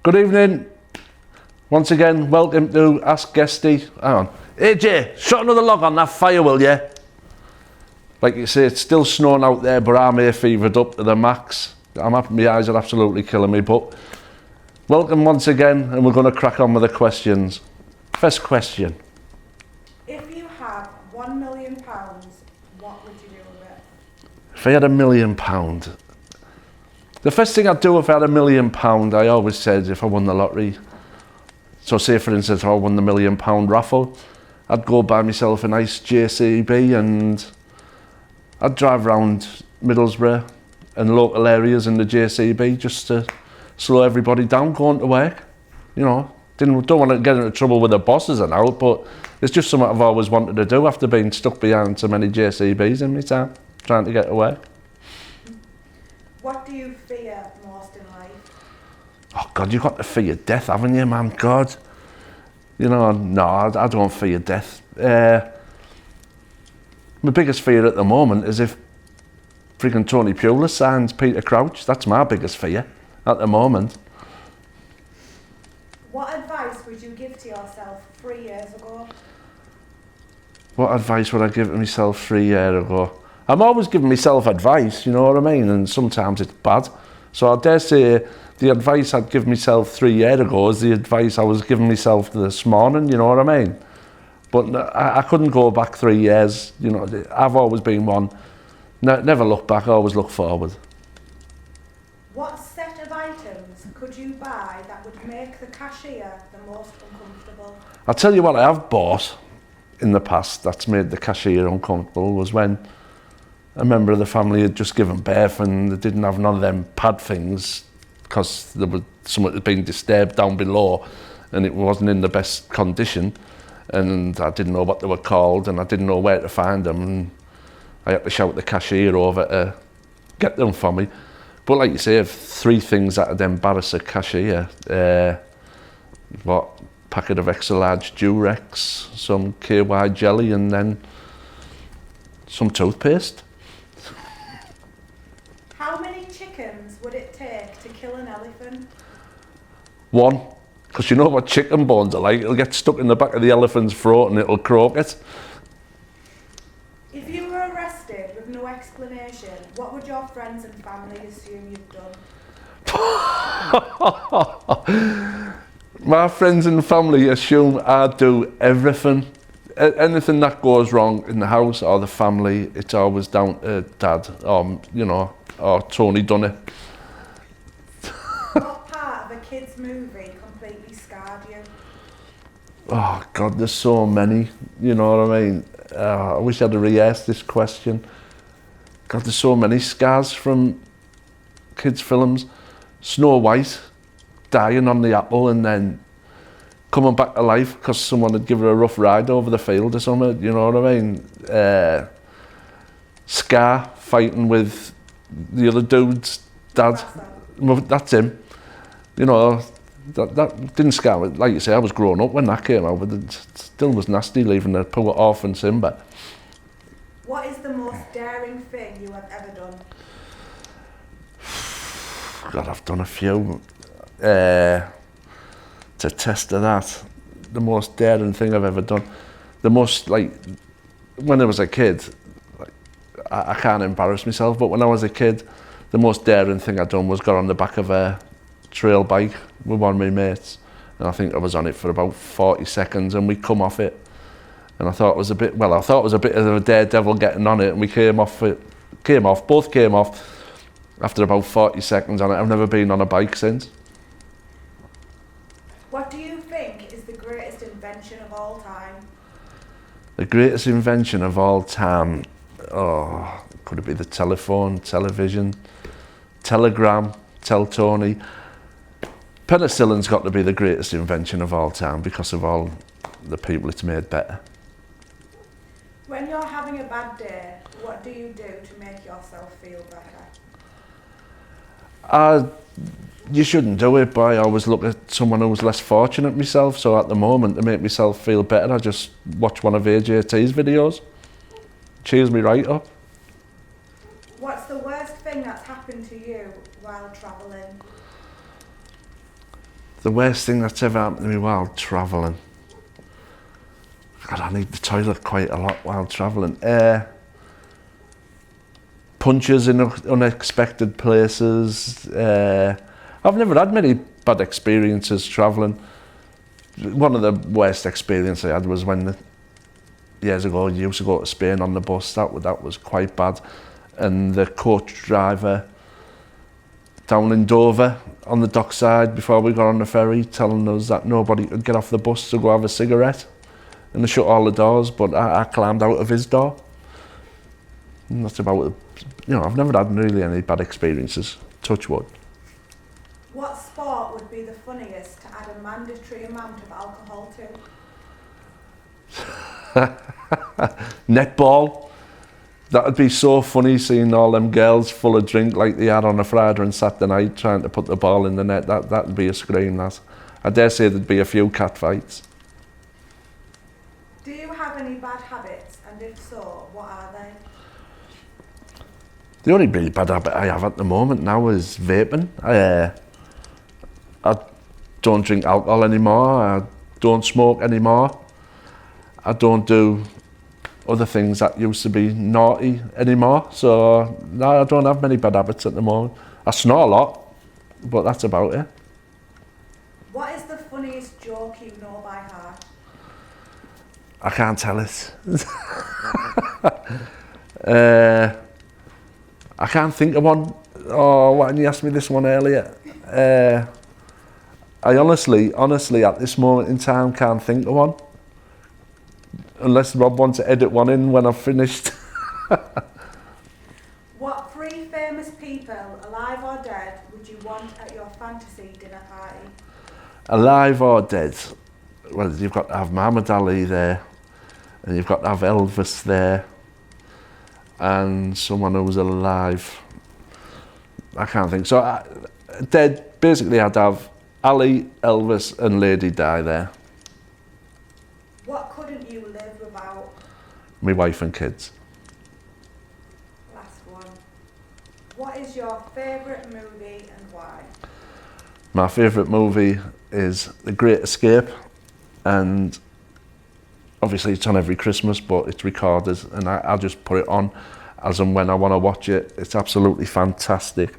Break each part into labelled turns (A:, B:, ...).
A: Good evening. Once again, welcome to Ask Guesty. Hang on. AJ, shut another log on that fire, will you? Like you say, it's still snowing out there, but I'm hay fevered up to the max. My eyes are absolutely killing me, but welcome once again, and we're going to crack on with the questions. First question.
B: If you had £1 million, what would you do with it?
A: If I had £1 million, the first thing I'd do if I had £1 million, I always said if I won the lottery. So say for instance, if I won the £1 million raffle, I'd go buy myself a nice JCB and I'd drive around Middlesbrough and local areas in the JCB just to slow everybody down going to work. You know, don't want to get into trouble with the bosses and out, but it's just something I've always wanted to do after being stuck behind so many JCBs in my time, trying to get to work.
B: What do you fear most in life?
A: Oh God, you've got to fear death, haven't you, man? God. You know, no, I don't fear death. My biggest fear at the moment is if freaking Tony Pulis signs Peter Crouch. That's my biggest fear at the moment.
B: What advice would you give to yourself 3 years ago?
A: What advice would I give to myself 3 years ago? I'm always giving myself advice, you know what I mean? And sometimes it's bad. So I dare say the advice I'd give myself 3 years ago is the advice I was giving myself this morning, you know what I mean? But I couldn't go back 3 years, you know. I've always been one. Never look back, always look forward.
B: What set of items could you buy that would make the cashier the most uncomfortable?
A: I'll tell you what I have bought in the past that's made the cashier uncomfortable was when a member of the family had just given birth and they didn't have none of them pad things because there was something that had been disturbed down below and it wasn't in the best condition, and I didn't know what they were called and I didn't know where to find them, and I had to shout the cashier over to get them for me. But like you say, 3 things that would embarrass a cashier. Packet of extra large Durex, some KY jelly, and then some toothpaste.
B: How many chickens would it take to kill an elephant?
A: 1, because you know what chicken bones are like. It'll get stuck in the back of the elephant's throat and it'll croak it.
B: If you were arrested with no explanation, what would your friends and family assume you've done?
A: My friends and family assume I do everything. Anything that goes wrong in the house or the family, it's always down to Dad or, you know, or Tony done it.
B: What part of a kid's movie completely scarred you?
A: Oh God, there's so many, you know what I mean? I wish I'd have rehearsed this question. God, there's so many scars from kids' films. Snow White dying on the apple and then coming back to life because someone had given her a rough ride over the field or something, you know what I mean? Scar fighting with the other dude's dad. That's him. You know, that didn't scare me. Like you say, I was growing up when that came out, but it still was nasty leaving the poor orphan Simba.
B: What is the most daring thing you have ever done?
A: God, I've done a few. To test of that, the most daring thing I've ever done. The most, like, when I was a kid, like, I can't embarrass myself, but when I was a kid, the most daring thing I'd done was got on the back of a trail bike with one of my mates, and I think I was on it for about 40 seconds and we come off it, and I thought it was a bit, well, I thought it was a bit of a daredevil getting on it, and we both came off after about 40 seconds on it. I've never been on a bike since.
B: What do you think is the greatest invention of all time?
A: The greatest invention of all time? Oh, could it be the telephone, television, telegram, tell Tony? Penicillin's got to be the greatest invention of all time because of all the people it's made better.
B: When you're having a bad day, what do you do to make yourself feel better?
A: You shouldn't do it, but I always look at someone who's less fortunate myself, so at the moment, to make myself feel better, I just watch one of AJT's videos. Cheers me right up.
B: What's the worst thing that's happened to you while travelling?
A: The worst thing that's ever happened to me while travelling. God, I need the toilet quite a lot while travelling. Punches in unexpected places. I've never had many bad experiences travelling. One of the worst experiences I had was when years ago I used to go to Spain on the bus. That was quite bad. And the coach driver down in Dover on the dockside before we got on the ferry telling us that nobody could get off the bus to go have a cigarette. And they shut all the doors, but I climbed out of his door. And that's about it. You know, I've never had really any bad experiences. Touch wood.
B: What sport would be the funniest to add a mandatory amount of alcohol to?
A: Netball. That would be so funny seeing all them girls full of drink like they had on a Friday and Saturday night trying to put the ball in the net. That'd be a scream, that. I dare say there'd be a few cat fights.
B: Do you have any bad habits, and if so, what are they?
A: The only really bad habit I have at the moment now is vaping. I don't drink alcohol anymore. I don't smoke anymore. I don't do other things that used to be naughty anymore. So no, I don't have many bad habits at the moment. I snore a lot, but that's about it.
B: What is the funniest joke you know by heart?
A: I can't tell it. I can't think of one. Oh, why didn't you ask me this one earlier? I honestly, at this moment in time, can't think of one. Unless Rob wants to edit one in when I've finished.
B: What three famous people, alive or dead, would you want at your fantasy dinner party?
A: Alive or dead? Well, you've got to have Muhammad Ali there, and you've got to have Elvis there, and someone who's alive. I can't think. So, dead, basically I'd have Ali, Elvis and Lady Di there.
B: What couldn't you live without?
A: My wife and kids.
B: Last one. What is your favourite movie and why?
A: My favourite movie is The Great Escape, and obviously it's on every Christmas, but it's recorded and I just put it on as and when I want to watch it. It's absolutely fantastic.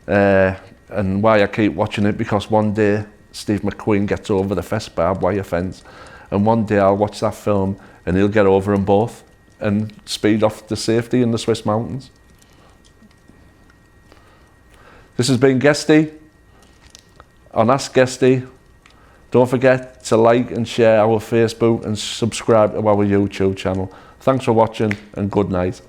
A: And why I keep watching it, because one day Steve McQueen gets over the first barbed wire fence, and one day I'll watch that film and he'll get over them both and speed off to safety in the Swiss mountains. This has been Guesty on Ask Guesty. Don't forget to like and share our Facebook and subscribe to our YouTube channel. Thanks for watching and good night.